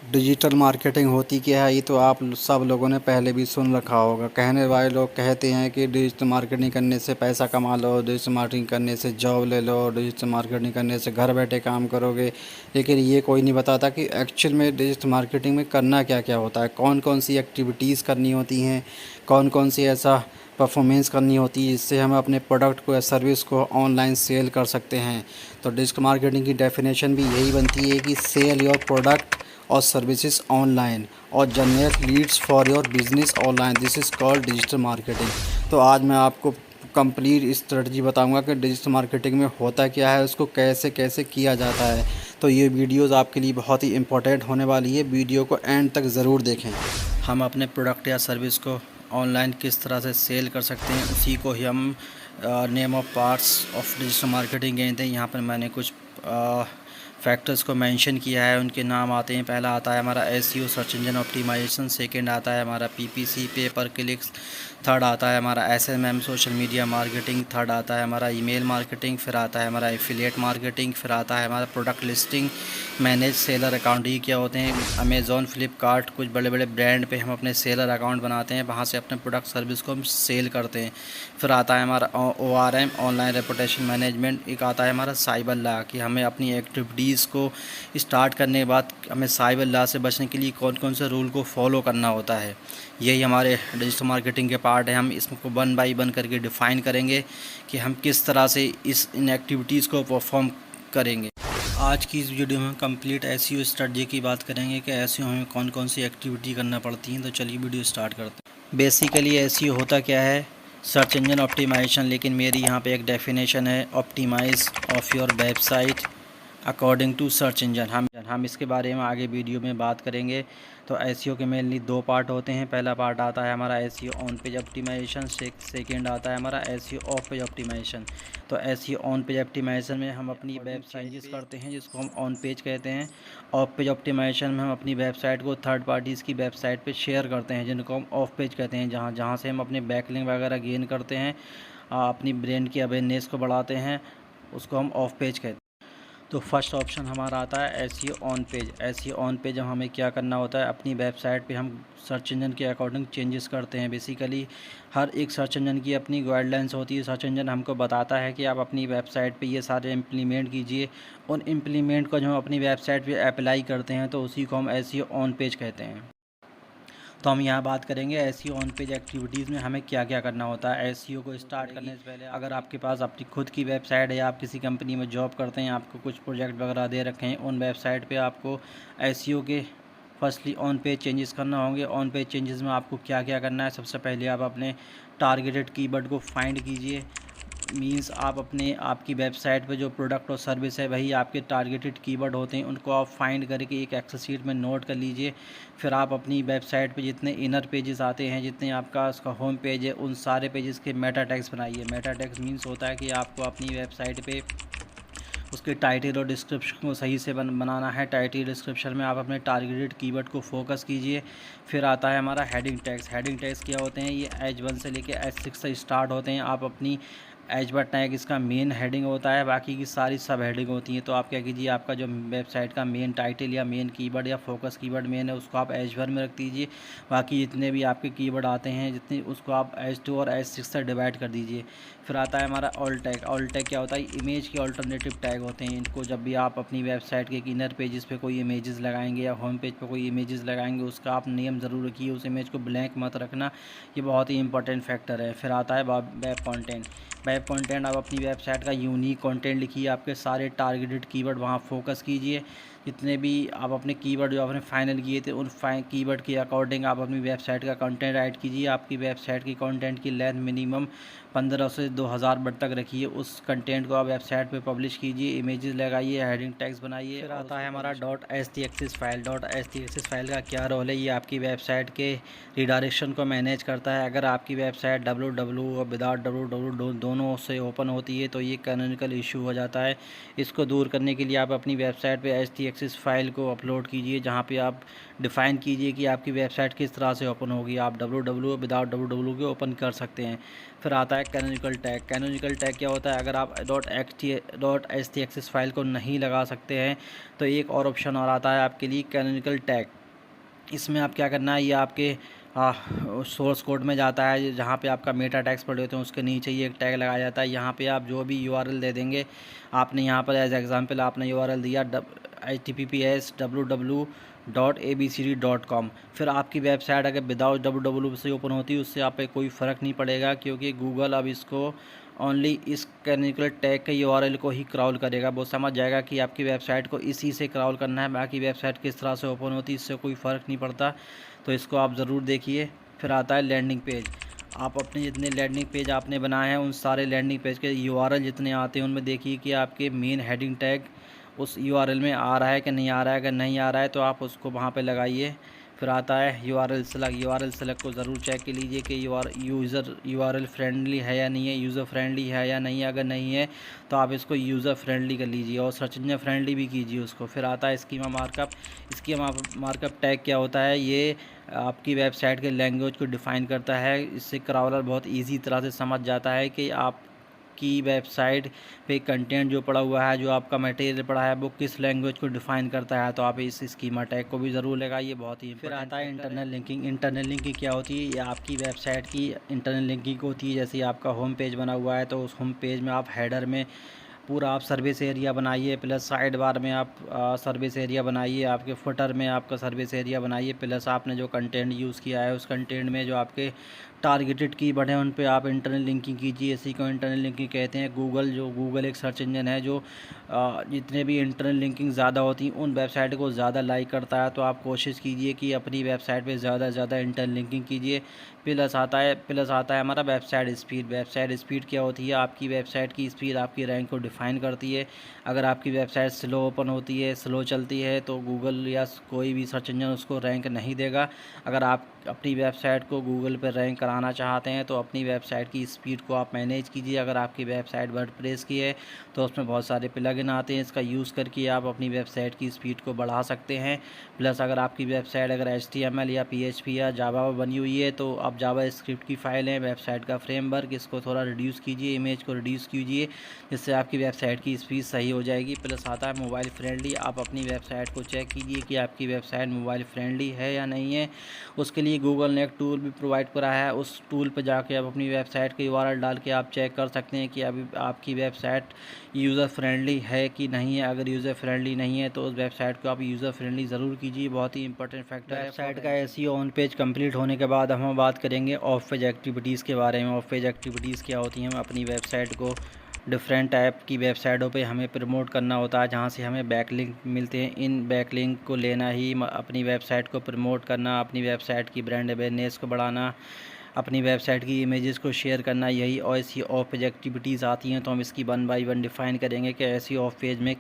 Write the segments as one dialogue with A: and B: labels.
A: Digital marketing होती क्या है, ये तो आप सब लोगों ने पहले भी सुन रखा होगा। कहने वाले लोग कहते हैं कि डिजिटल मार्केटिंग करने से पैसा कमा लो, डिजिटल मार्केटिंग करने से जॉब ले लो, डिजिटल मार्केटिंग करने से घर बैठे काम करोगे। लेकिन ये कोई नहीं बताता कि एक्चुअल में डिजिटल मार्केटिंग में करना क्या क्या होता है, कौन कौन सी एक्टिविटीज़ करनी होती हैं, कौन कौन सी ऐसा परफॉर्मेंस करनी होती है जिससे हम अपने प्रोडक्ट को या सर्विस को ऑनलाइन सेल कर सकते हैं। तो डिजिटल मार्केटिंग की डेफिनेशन भी यही बनती है कि सेल योर प्रोडक्ट और सर्विसेज ऑनलाइन और generate Leeds for your business online, this is called digital marketing. तो आज मैं आपको कंप्लीट स्ट्रेटजी बताऊंगा कि डिजिटल मार्केटिंग में होता क्या है, उसको कैसे कैसे किया जाता है। तो ये वीडियोस आपके लिए बहुत ही इंपॉर्टेंट होने वाली है, वीडियो को एंड तक ज़रूर देखें। हम अपने प्रोडक्ट या सर्विस को ऑनलाइन किस तरह से सेल कर सकते हैं, उसी को ही हम name of parts of digital marketing कहते हैं। यहाँ पर मैंने कुछ फैक्टर्स को मेंशन किया है, उनके नाम आते हैं। पहला आता है हमारा SEO search engine optimization, second आता है हमारा पीपीसी पे पर क्लिक्स, थर्ड आता है हमारा SMM social media marketing, third आता है हमारा ईमेल मार्केटिंग, फिर आता है हमारा एफिलिएट मार्केटिंग, फिर आता है हमारा product listing, manage seller account. ये क्या होते हैं? अमेज़ॉन, फ्लिपकार्ट, कुछ बड़े बड़े ब्रांड पे हम अपने सेलर अकाउंट बनाते हैं, वहाँ से अपने प्रोडक्ट सर्विस को हम सेल करते हैं। फिर आता है हमारा ORM ऑनलाइन रेपुटेशन मैनेजमेंट। एक आता है हमारा साइबर लॉ कि हमें अपनी एक्टिविटीज़ को स्टार्ट करने के बाद हमें साइबर लॉ से बचने के लिए कौन कौन से रूल को फॉलो करना होता है। यही हमारे डिजिटल मार्केटिंग के पार्ट है। हम इसको वन बाई वन करके डिफ़ाइन करेंगे कि हम किस तरह से इन एक्टिविटीज़ को परफॉर्म करेंगे। आज की इस वीडियो में कंप्लीट एसईओ स्ट्रेटजी की बात करेंगे कि एसईओ में कौन कौन सी एक्टिविटी करना पड़ती हैं। तो चलिए वीडियो स्टार्ट करते हैं। बेसिकली एसईओ होता क्या है? सर्च इंजन ऑप्टिमाइजेशन, लेकिन मेरी यहाँ पे एक डेफिनेशन है, optimize of your website according to search engine. हम इसके बारे में आगे वीडियो में बात करेंगे। तो एसईओ के मेनली दो पार्ट होते हैं। पहला पार्ट आता है हमारा SEO on page optimization, second आता है हमारा एसईओ ऑफ पेज ऑप्टिमाइजेशन। तो एसईओ ऑन पेज ऑप्टिमाइजेशन में हम अपनी वेबसाइट चेंजेस करते हैं, जिसको हम ऑन पेज कहते हैं। ऑफ पेज ऑप्टिमाइजेशन में हम अपनी वेबसाइट को थर्ड पार्टीज़ की वेबसाइट पे शेयर करते हैं, जिनको हम ऑफ पेज कहते हैं, जहाँ से हम अपने बैकलिंक वगैरह गेन करते हैं, अपनी ब्रांड की अवेयरनेस को बढ़ाते हैं, उसको हम ऑफ पेज कहते हैं। तो फर्स्ट ऑप्शन हमारा आता है SEO on page. SEO on page हमें क्या करना होता है? अपनी वेबसाइट पे हम सर्च इंजन के अकॉर्डिंग चेंजेस करते हैं। बेसिकली हर एक सर्च इंजन की अपनी गाइडलाइंस होती है। सर्च इंजन हमको बताता है कि आप अपनी वेबसाइट पे ये सारे इम्प्लीमेंट कीजिए। उन इम्प्लीमेंट को जो हम अपनी वेबसाइट पे अप्लाई करते हैं, तो उसी को हम एसईओ ऑन पेज कहते हैं। तो हम यहाँ बात करेंगे एसईओ ऑन पेज एक्टिविटीज़ में हमें क्या क्या करना होता है। एसईओ को स्टार्ट करने से पहले अगर आपके पास अपनी खुद की वेबसाइट है या आप किसी कंपनी में जॉब करते हैं, आपको कुछ प्रोजेक्ट वगैरह दे रखे हैं, उन वेबसाइट पे आपको एसईओ के फर्स्टली ऑन पेज चेंजेस करना होंगे। ऑन पेज चेंजेस में आपको क्या क्या करना है? सबसे पहले आप अपने टारगेटेड कीवर्ड को फाइंड कीजिए। मींस आप अपने आपकी वेबसाइट पे जो प्रोडक्ट और सर्विस है, वही आपके टारगेटेड कीवर्ड होते हैं, उनको आप फाइंड करके एक एक्सेल शीट में नोट कर लीजिए। फिर आप अपनी वेबसाइट पे जितने इनर पेजेस आते हैं, जितने आपका उसका होम पेज है, उन सारे पेजेस के मेटा टैग्स बनाइए। मेटा टैग्स मीन्स होता है कि आपको अपनी वेबसाइट पे उसके टाइटल और डिस्क्रिप्शन को सही से बनाना है। टाइटल डिस्क्रिप्शन में आप अपने टारगेटेड कीवर्ड को फोकस कीजिए। फिर आता है हमारा हेडिंग टैग्स। हेडिंग टैग्स क्या होते हैं? ये H1 से लेके H6 से स्टार्ट होते हैं। आप अपनी H1 टैग इसका मेन हेडिंग होता है, बाकी की सारी सब हेडिंग होती हैं। तो आप क्या कीजिए, आपका जो वेबसाइट का मेन टाइटल या मेन कीवर्ड या फोकस कीवर्ड मेन है, उसको आप H1 में रख दीजिए। बाकी जितने भी आपके कीवर्ड आते हैं, जितने, उसको आप H2 और H6 से डिवाइड कर दीजिए। फिर आता है हमारा ऑल टैग। ऑल टैग क्या होता है? इमेज के ऑल्टरनेटिव टैग होते हैं। इनको जब भी आप अपनी वेबसाइट के इनर पेजेस पे कोई इमेजेस लगाएंगे या होम पेज पे कोई इमेजेस लगाएंगे, उसका आप नेम ज़रूर रखिए, उस इमेज को ब्लैंक मत रखना। ये बहुत ही इंपॉर्टेंट फैक्टर है। फिर आता है वेब कंटेंट। वेब कंटेंट, आप अपनी वेबसाइट का यूनिक कंटेंट लिखिए, आपके सारे टारगेटेड कीवर्ड वहाँ फोकस कीजिए। जितने भी आप अपने कीवर्ड जो आपने फाइनल किए थे, उन कीवर्ड के अकॉर्डिंग आप अपनी वेबसाइट का कंटेंट राइट कीजिए। आपकी वेबसाइट की कंटेंट की लेंथ मिनिमम 1500 से 2000 वर्ड तक रखिए। उस कंटेंट को आप वेबसाइट पे पब्लिश कीजिए, इमेजेस लगाइए, हेडिंग टैग्स बनाइए। फिर आता है हमारा .html फाइल। .html फाइल का क्या रोल है? ये आपकी वेबसाइट के रिडायरेक्शन को मैनेज करता है। अगर आपकी वेबसाइट www और विदाउट www दोनों से ओपन होती है, तो ये कैनोनिकल इशू हो जाता है। इसको दूर करने के लिए आप अपनी वेबसाइट पे
B: HTXS फाइल को अपलोड कीजिए, जहाँ पे आप डिफ़ाइन कीजिए कि आपकी वेबसाइट किस तरह से ओपन होगी। आप www विदाउट www के ओपन कर सकते हैं। फिर आता है कैनोनिकल टैग। कैनोनिकल टैग क्या होता है? अगर आप .htxs फाइल को नहीं लगा सकते हैं तो एक और ऑप्शन और आता है आपके लिए, कैनोनिकल टैग। इसमें आप क्या करना है, ये आपके सोर्स कोड में जाता है, जहाँ पे आपका मेटा टैग्स पड़े होते हैं उसके नीचे ये एक टैग लगाया जाता है। यहाँ पे आप जो भी URL दे देंगे, आपने यहाँ पर एज एग्जांपल आपने URL दिया https://www.abcd.com। फिर आपकी वेबसाइट अगर विदाउट www से ओपन होती है, उससे आप पे कोई फ़र्क नहीं पड़ेगा, क्योंकि गूगल अब इसको ओनली इस कैनोनिकल टैग के URL को ही क्रॉल करेगा। वो समझ जाएगा कि आपकी वेबसाइट को इसी से क्रॉल करना है, बाकी वेबसाइट किस तरह से ओपन होती है इससे कोई फ़र्क नहीं पड़ता। तो इसको आप ज़रूर देखिए। फिर आता है लैंडिंग पेज। आप अपने जितने लैंडिंग पेज आपने बनाए हैं, उन सारे लैंडिंग पेज के URL जितने आते हैं उनमें देखिए कि आपके मेन हेडिंग टैग उस URL में आ रहा है कि नहीं आ रहा है। अगर नहीं आ रहा है तो आप उसको वहाँ पे लगाइए। फिर आता है URL सेलेक्ट को ज़रूर चेक कर लीजिए कि URL फ्रेंडली है या नहीं है, यूज़र फ्रेंडली है या नहीं है। अगर नहीं है तो आप इसको यूज़र फ्रेंडली कर लीजिए और सर्च इंजन फ्रेंडली भी कीजिए उसको। फिर आता है स्कीमा मार्कअप टैग क्या होता है? ये आपकी वेबसाइट के लैंग्वेज को डिफ़ाइन करता है। इससे क्राउलर बहुत ईजी तरह से समझ जाता है कि आपकी वेबसाइट पे कंटेंट जो पड़ा हुआ है, जो आपका मटेरियल पड़ा है, वो किस लैंग्वेज को डिफ़ाइन करता है। तो आप इस स्कीमा टैग को भी ज़रूर लगाइए, बहुत ही। फिर आता है इंटरनल लिंकिंग। इंटरनल लिंकिंग क्या होती है? ये आपकी वेबसाइट की इंटरनल लिंकिंग होती है। जैसे आपका होम पेज बना हुआ है तो उस होम पेज में आप हेडर में पूरा आप सर्विस एरिया बनाइए, प्लस साइड बार में आप सर्विस एरिया बनाइए, आपके फुटर में आपका सर्विस एरिया बनाइए, प्लस आपने जो कंटेंट यूज़ किया है उस कंटेंट में जो आपके टारगेटेड कीवर्ड हैं उन पे आप इंटरनल लिंकिंग कीजिए। इसी को इंटरनल लिंकिंग कहते हैं। गूगल एक सर्च इंजन है जो जितने भी इंटरनल लिंकिंग ज़्यादा होती हैं उन वेबसाइट को ज़्यादा लाइक करता है। तो आप कोशिश कीजिए कि अपनी वेबसाइट पे ज़्यादा से ज़्यादा इंटरनल लिंकिंग कीजिए। प्लस आता है हमारा वेबसाइट स्पीड। वेबसाइट स्पीड क्या होती है? आपकी वेबसाइट की स्पीड आपकी रैंक को डिफ़ाइन करती है। अगर आपकी वेबसाइट स्लो ओपन होती है, स्लो चलती है, तो गूगल या कोई भी सर्च इंजन उसको रैंक नहीं देगा। अगर आप अपनी वेबसाइट को गूगल पर रैंक कराना चाहते हैं तो अपनी वेबसाइट की स्पीड को आप मैनेज कीजिए। अगर आपकी वेबसाइट वर्डप्रेस की है तो उसमें बहुत सारे प्लगइन आते हैं, इसका यूज़ करके आप अपनी वेबसाइट की स्पीड को बढ़ा सकते हैं। प्लस अगर आपकी वेबसाइट अगर HTML या PHP या जावा बनी हुई है तो आप जावा स्क्रिप्ट की फ़ाइल है, वेबसाइट का फ्रेमवर्क, इसको थोड़ा रिड्यूस कीजिए, इमेज को रिड्यूस कीजिए, जिससे आपकी वेबसाइट की स्पीड सही हो जाएगी। प्लस आता है मोबाइल फ्रेंडली। आप अपनी वेबसाइट को चेक कीजिए कि आपकी वेबसाइट मोबाइल फ्रेंडली है या नहीं है। उसके लिए गूगल ने एक टूल भी प्रोवाइड करा है। उस टूल पर जाके आप अपनी वेबसाइट के URL डाल के आप चेक कर सकते हैं कि अभी आपकी वेबसाइट यूज़र फ्रेंडली है कि नहीं है। अगर यूज़र फ्रेंडली नहीं है तो उस वेबसाइट को आप यूज़र फ्रेंडली ज़रूर कीजिए, बहुत ही इंपॉर्टेंट फैक्टर है। वेबसाइट का SEO ऑन पेज कंप्लीट होने के बाद हम बात करेंगे ऑफ पेज एक्टिविटीज़ के बारे में। ऑफ पेज एक्टिविटीज़ क्या होती हैं? हम अपनी वेबसाइट को डिफरेंट टाइप की वेबसाइटों पे हमें प्रमोट करना होता है, जहाँ से हमें बैकलिंक मिलते हैं। इन बैकलिंक को लेना ही अपनी वेबसाइट को प्रमोट करना, अपनी वेबसाइट की ब्रांड अवेयरनेस को बढ़ाना, अपनी वेबसाइट की इमेजेस को शेयर करना, यही और ऐसी ऑफ पेज एक्टिविटीज़ आती हैं। तो हम इसकी 1 बाय 1 डिफ़ाइन करेंगे कि ऐसी ऑफ पेज में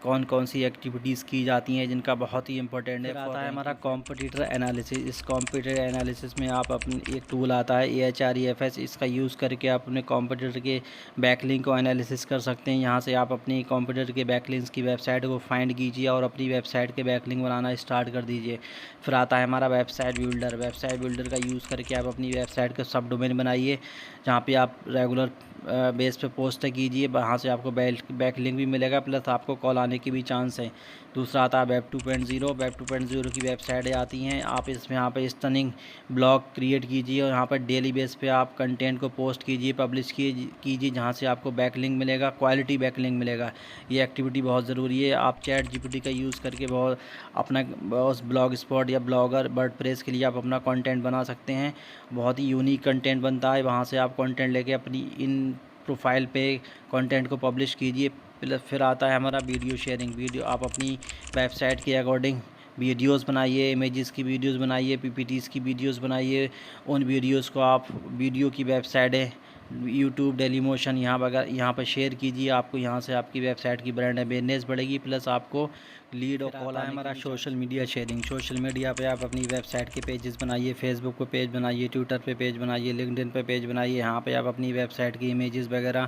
B: कौन सी एक्टिविटीज़ की जाती हैं जिनका बहुत ही इंपॉर्टेंट है। आता है हमारा कॉम्पिटिटर एनालिसिस। इस कॉम्पिटिटर एनालिसिस में आप अपनी एक टूल आता है AHREFS, इसका यूज़ करके आप अपने कॉम्पिटिटर के बैकलिंक को एनालिसिस कर सकते हैं। यहाँ से आप अपनी कॉम्पिटिटर के बैकलिंक्स की वेबसाइट को फाइंड कीजिए और अपनी वेबसाइट के बैकलिंक बनाना स्टार्ट कर दीजिए। फिर आता है हमारा वेबसाइट बिल्डर। वेबसाइट बिल्डर का यूज़ करके आप अपनी वेबसाइट का सब डोमेन बनाइए, जहाँ पे आप रेगुलर बेस पे पोस्ट कीजिए, वहाँ से आपको बैकलिंक भी मिलेगा, प्लस आपको कॉल आने की भी चांस है। दूसरा आता है वेब 2.0। वेब 2.0 की वेबसाइटें आती हैं। आप इसमें यहाँ पे स्टनिंग ब्लॉग क्रिएट कीजिए और यहाँ पर डेली बेस पे आप कंटेंट को पोस्ट कीजिए, पब्लिश कीजिए, जहाँ से आपको बैकलिंक मिलेगा, क्वालिटी बैकलिंक मिलेगा। ये एक्टिविटी बहुत ज़रूरी है। आप ChatGPT का यूज़ करके बहुत अपना उस ब्लॉग स्पॉट या ब्लॉगर वर्डप्रेस के लिए आप अपना कंटेंट बना सकते हैं। बहुत ही यूनिक कंटेंट बनता है। वहाँ से आप कंटेंट लेके अपनी इन प्रोफाइल पे कंटेंट को पब्लिश कीजिए। प्लस फिर आता है हमारा वीडियो शेयरिंग। वीडियो आप अपनी वेबसाइट के अकॉर्डिंग वीडियोस बनाइए, इमेजेस की वीडियोस बनाइए, PPTs की वीडियोस बनाइए। उन वीडियोस को आप वीडियो की वेबसाइटें यूट्यूब, डेलीमोशन यहाँ पर शेयर कीजिए। आपको यहाँ से आपकी वेबसाइट की ब्रांड अवेयरनेस बढ़ेगी, प्लस आपको लीड और कॉल आने हमारा social media sharing. Social media पे आप अपनी वेबसाइट के पेजेस बनाइए, फेसबुक पे पेज बनाइए, ट्विटर पे पेज बनाइए, लिंक्डइन पे पेज बनाइए। यहाँ पे आप अपनी वेबसाइट की इमेजेस वगैरह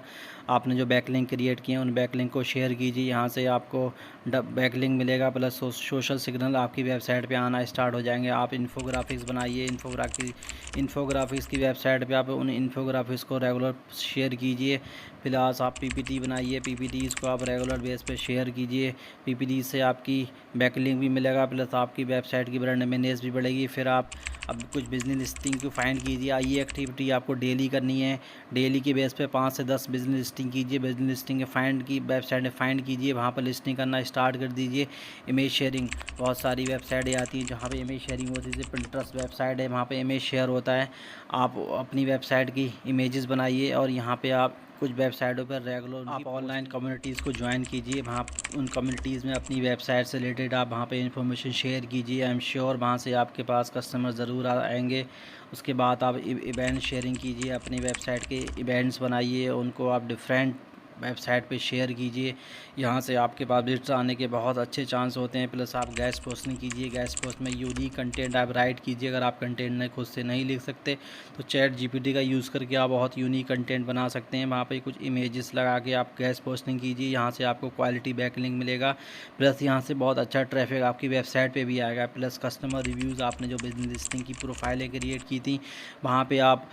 B: आपने जो बैकलिंक क्रिएट किए हैं उन बैकलिंक को शेयर कीजिए। यहाँ से आपको बैकलिंक मिलेगा प्लस सोशल सिग्नल आपकी वेबसाइट पे आना स्टार्ट हो जाएंगे। आप इन्फोग्राफिक्स बनाइए, इन्फोग्राफिक्स की वेबसाइट पे आप उन इन्फोग्राफिक्स को रेगुलर शेयर कीजिए। प्लस आप पीपीटी बनाइए, पीपीटीज़ को आप रेगुलर बेस पे शेयर कीजिए। पीपीटी से आपकी बैकलिंक भी मिलेगा प्लस आपकी वेबसाइट की ब्रांड अवेयरनेस भी बढ़ेगी। फिर आप अब कुछ बिजनेस लिस्टिंग को फाइंड कीजिए। ये एक्टिविटी आपको डेली करनी है। डेली के बेस पे 5 से 10 बिजनेस लिस्टिंग कीजिए। बिजनेस लिस्टिंग फाइंड की वेबसाइट में फाइंड कीजिए, वहाँ पर लिस्टिंग करना स्टार्ट कर दीजिए। इमेज शेयरिंग, बहुत सारी वेबसाइटें आती हैं जहाँ पे इमेज शेयरिंग होती है। जैसे पिंटरेस्ट वेबसाइट है, वहाँ पे इमेज शेयर होता है। आप अपनी वेबसाइट की इमेजेस बनाइए और यहाँ पे आप कुछ वेबसाइटों पर रेगुलर आप ऑनलाइन कम्युनिटीज़ को ज्वाइन कीजिए। वहाँ उन कम्युनिटीज़ में अपनी वेबसाइट से रिलेटेड आप वहाँ पे इंफॉर्मेशन शेयर कीजिए। आई एम श्योर वहाँ से आपके पास कस्टमर ज़रूर आएंगे। उसके बाद आप इवेंट शेयरिंग कीजिए, अपनी वेबसाइट के इवेंट्स बनाइए, उनको आप डिफरेंट वेबसाइट पे शेयर कीजिए। यहाँ से आपके पास विजिटर आने के बहुत अच्छे चांस होते हैं। प्लस आप गेस्ट पोस्टिंग कीजिए। गेस्ट पोस्ट में यूनिक कंटेंट आप राइट कीजिए। अगर आप कंटेंट खुद से नहीं लिख सकते तो चैट जीपीटी का यूज़ करके आप बहुत यूनिक कंटेंट बना सकते हैं। वहाँ पे कुछ इमेजेस लगा के आप गेस्ट पोस्टिंग कीजिए। यहाँ से आपको क्वालिटी बैकलिंक मिलेगा। प्लस यहाँ से बहुत अच्छा ट्रैफिक आपकी वेबसाइट पर भी आएगा। प्लस कस्टमर रिव्यूज़, आपने जो बिजनेस लिस्टिंग की प्रोफाइलें क्रिएट की थी वहाँ पर आप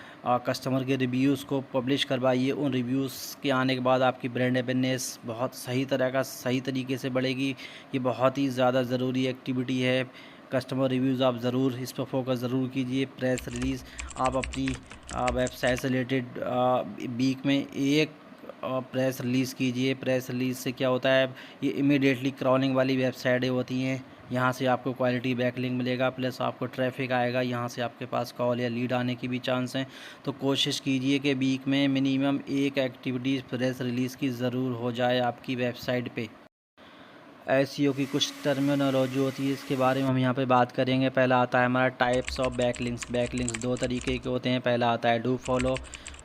B: कस्टमर के रिव्यूज़ को पब्लिश करवाइए। उन रिव्यूज़ के आने के बाद आपकी ब्रांड अवेयरनेस बहुत सही तरीके से बढ़ेगी। ये बहुत ही ज़्यादा ज़रूरी एक्टिविटी है। कस्टमर रिव्यूज़ आप ज़रूर इस पर फोकस ज़रूर कीजिए। प्रेस रिलीज़, आप अपनी वेबसाइट से रिलेटेड वीक में एक प्रेस रिलीज़ कीजिए। प्रेस रिलीज़ से क्या होता है, ये इमीडिएटली क्रॉलिंग वाली वेबसाइटें होती हैं। यहाँ से आपको क्वालिटी बैकलिंक मिलेगा प्लस आपको ट्रैफिक आएगा। यहाँ से आपके पास कॉल या लीड आने की भी चांस हैं। तो कोशिश कीजिए कि वीक में मिनिमम एक एक्टिविटी प्रेस रिलीज़ की ज़रूर हो जाए आपकी वेबसाइट पे। एसईओ की कुछ टर्मिनोलॉजी होती है, इसके बारे में हम यहाँ पे बात करेंगे। पहला आता है हमारा टाइप्स ऑफ बैकलिंक्स। बैकलिंक्स दो तरीके के होते हैं। पहला आता है डू फॉलो,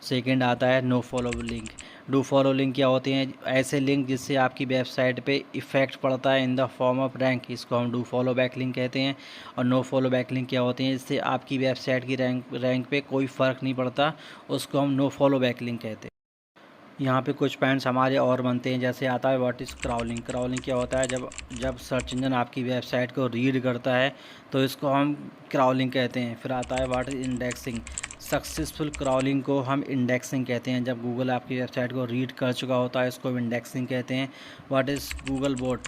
B: सेकंड आता है no follow link. Do follow link क्या होते हैं, ऐसे लिंक जिससे आपकी वेबसाइट पे इफ़ेक्ट पड़ता है in the form of rank, इसको हम डू फॉलो बैकलिंक कहते हैं। और नो फॉलो बैकलिंक क्या होते हैं, इससे आपकी वेबसाइट की रैंक पे कोई फ़र्क नहीं पड़ता, उसको हम नो फॉलो बैकलिंक कहते हैं। यहाँ पे कुछ पॉइंट्स हमारे और बनते हैं। जैसे आता है व्हाट इज़ क्राउलिंग। क्राउलिंग क्या होता है, जब सर्च इंजन आपकी वेबसाइट को रीड करता है तो इसको हम क्राउलिंग कहते हैं। फिर आता है what is indexing. Successful crawling को हम इंडेक्सिंग कहते हैं। जब गूगल आपकी वेबसाइट को रीड कर चुका होता है इसको हम इंडेक्सिंग कहते हैं। What is Google boat.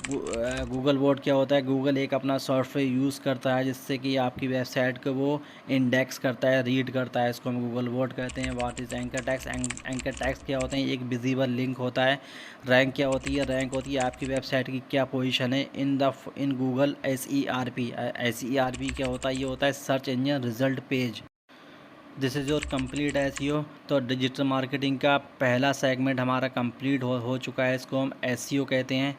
B: Google boat क्या होता है, गूगल एक अपना सॉफ्टवेयर यूज़ करता है जिससे कि आपकी वेबसाइट को वो इंडेक्स करता है, रीड करता है, इसको हम गूगल बोट कहते हैं। What is anchor tags. Anchor tags क्या होते हैं, एक विजिबल लिंक होता है। रैंक क्या होती है, रैंक होती है आपकी वेबसाइट की क्या पोजीशन है इन गूगल SERP। SERP क्या होता है, ये होता है search engine result page. This is your complete SEO। तो डिजिटल मार्केटिंग का पहला सेगमेंट हमारा कंप्लीट हो चुका है, इसको हम SEO कहते हैं।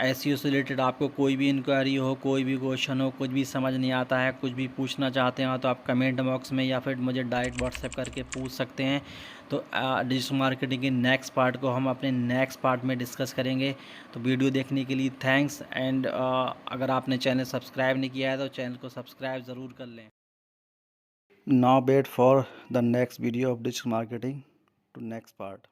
B: SEO से रिलेटेड आपको कोई भी इंक्वायरी हो, कोई भी क्वेश्चन हो, कुछ भी समझ नहीं आता है, कुछ भी पूछना चाहते हो तो आप कमेंट बॉक्स में या फिर मुझे डायरेक्ट व्हाट्सएप करके पूछ सकते हैं। तो डिजिटल मार्केटिंग के नेक्स्ट पार्ट को हम अपने नेक्स्ट पार्ट में डिस्कस करेंगे। तो वीडियो देखने के लिए थैंक्स। एंड अगर आपने चैनल सब्सक्राइब नहीं किया है तो चैनल को सब्सक्राइब ज़रूर कर लें। Now wait for the next video of digital marketing to next part.